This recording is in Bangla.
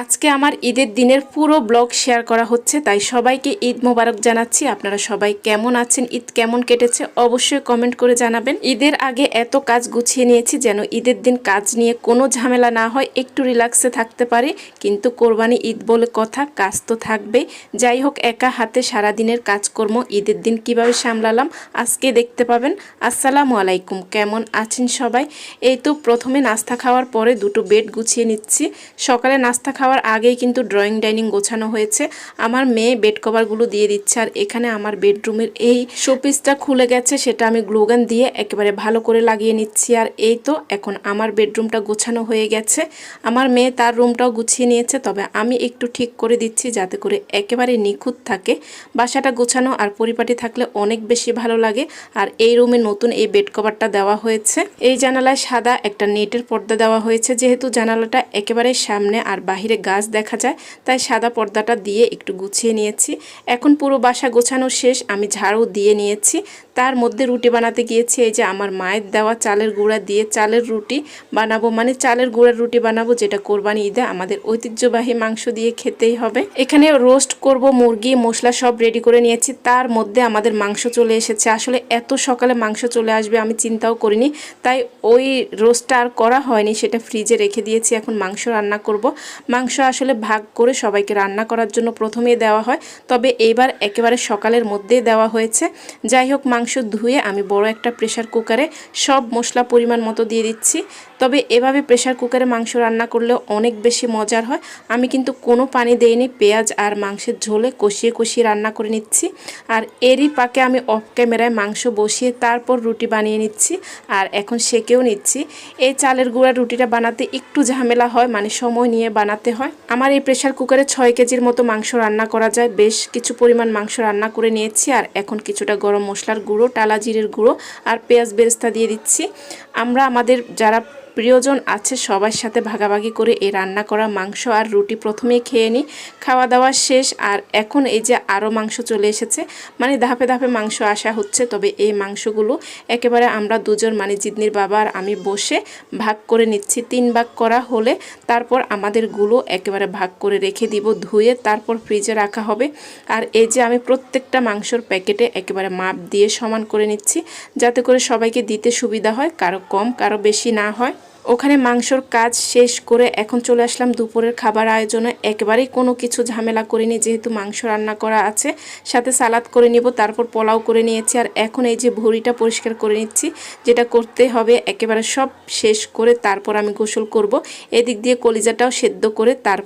আজকে আমার ঈদের দিনের পুরো ব্লগ শেয়ার করা হচ্ছে, তাই সবাইকে ঈদ মোবারক জানাচ্ছি। আপনারা সবাই কেমন আছেন, ঈদ কেমন কেটেছে অবশ্যই কমেন্ট করে জানাবেন। ঈদের আগে এত কাজ গুছিয়ে নিয়েছি যেন ঈদের দিন কাজ নিয়ে কোনো ঝামেলা না হয়, একটু রিল্যাক্সে থাকতে পারি। কিন্তু কোরবানি ঈদ বলে কথা, কাজ তো থাকবেই। যাই হোক, একা হাতে সারাদিনের কাজকর্ম ঈদের দিন কিভাবে সামলালাম আজকে দেখতে পাবেন। আসসালামু আলাইকুম, কেমন আছেন সবাই? এই তো প্রথমে নাস্তা খাওয়ার পরে দুটো বেড গুছিয়ে নিচ্ছি। সকালে নাস্তা খাওয়ার আগেই কিন্তু ড্রয়িং ডাইনিং গোছানো হয়েছে। আমার মেয়ে বেড কভারগুলো দিয়ে দিচ্ছে। আর এখানে আমার বেডরুমের এই শোপিসটা খুলে গেছে, সেটা আমি গ্লুগান দিয়ে একেবারে ভালো করে লাগিয়ে নিচ্ছি। আর এই তো এখন আমার বেডরুমটা গোছানো হয়ে গেছে। আমার মেয়ে তার রুমটাও গুছিয়ে নিয়েছে, তবে আমি একটু ঠিক করে দিচ্ছি যাতে করে একেবারে নিখুঁত থাকে। বাসাটা গোছানো আর পরিপাটি থাকলে অনেক বেশি ভালো লাগে। আর এই রুমে নতুন এই বেড কভারটা দেওয়া হয়েছে। এই জানালায় সাদা একটা নেটের পর্দা দেওয়া হয়েছে, যেহেতু জানালাটা একেবারে সামনে আর বাহিরে গাছ দেখা যায়, তাই সাদা পর্দাটা দিয়ে একটু গুছিয়ে নিয়েছি। এখন পুরো বাসা গোছানো শেষ, আমি ঝাড়ু দিয়ে নিয়েছি। তার মধ্যে রুটি বানাতে গিয়েছি। এই যে আমার মায়ের দেওয়া চালের গুঁড়া দিয়ে চালের রুটি বানাবো, মানে চালের গুঁড়ার রুটি বানাবো, যেটা কোরবানি ঈদে আমাদের ঐতিহ্যবাহী মাংস দিয়ে খেতেই হবে। এখানে রোস্ট করব মুরগি, মশলা সব রেডি করে নিয়েছি। তার মধ্যে আমাদের মাংস চলে এসেছে। আসলে এত সকালে মাংস চলে আসবে আমি চিন্তাও করিনি, তাই ওই রোস্টটা আর করা হয়নি, সেটা ফ্রিজে রেখে দিয়েছি। এখন মাংস রান্না করব। মাংস আসলে ভাগ করে সবাইকে রান্না করার জন্য প্রথমেই দেওয়া হয়, তবে এইবার একেবারে সকালের মধ্যেই দেওয়া হয়েছে। যাই হোক, মাংস ধুয়ে আমি বড় একটা প্রেসার কুকারে সব মশলা পরিমাণ মতো দিয়ে দিচ্ছি। তবে এভাবে প্রেসার কুকারে মাংস রান্না করলে অনেক বেশি মজার হয়। আমি কিন্তু কোনো পানি দেইনি, পেঁয়াজ আর মাংসের ঝোলে কষিয়ে কষিয়ে রান্না করে নিচ্ছি। আর এরই পাকে আমি অফ ক্যামেরায় মাংস বসিয়ে তারপর রুটি বানিয়ে নিচ্ছি আর এখন সেকেও নিচ্ছি। এই চালের গুঁড়া রুটিটা বানাতে একটু ঝামেলা হয়, মানে সময় নিয়ে বানাতে হয়। আমার এই প্রেসার কুকারে 6 কেজির মতো মাংস রান্না করা যায়। বেশ কিছু পরিমাণ মাংস রান্না করে নিয়েছি। আর এখন কিছুটা গরম মশলার গুঁড়ো, টালা জিরের গুঁড়ো আর পেঁয়াজ বেরেস্তা দিয়ে দিচ্ছি। আমরা আমাদের যারা প্রিয়জন আছে সবার সাথে ভাগাভাগি করে এই রান্না করা মাংস আর রুটি প্রথমেই খেয়ে নিই। খাওয়া দাওয়া শেষ। আর এখন এই যে আরও মাংস চলে এসেছে, মানে ধাপে ধাপে মাংস আসা হচ্ছে। তবে এই মাংসগুলো একেবারে আমরা দুজন, মানে জিদনির বাবা আর আমি বসে ভাগ করে নিচ্ছি। 3 ভাগ করা হলে তারপর আমাদেরগুলো একেবারে ভাগ করে রেখে দিব, ধুয়ে তারপর ফ্রিজে রাখা হবে। আর এই যে আমি প্রত্যেকটা মাংসর প্যাকেটে একেবারে মাপ দিয়ে সমান করে নিচ্ছি, যাতে করে সবাইকে দিতে সুবিধা হয়, কারো কম কারো বেশি না হয়। ওখানে মাংসর কাজ শেষ করে এখন চলে আসলাম দুপুরের খাবার আয়োজনে। একেবারেই কোনো কিছু ঝামেলা করিনি, যেহেতু মাংস রান্না করা আছে, সাথে সালাদ করে নিব, তারপর পোলাও করে নিয়েছি। আর এখন এই যে ভুঁড়িটা পরিষ্কার করে নিচ্ছি, যেটা করতে হবে একেবারে সব শেষ করে তারপর আমি গোসল করব। এদিক দিয়ে কলিজাটাও সেদ্ধ করে তারপর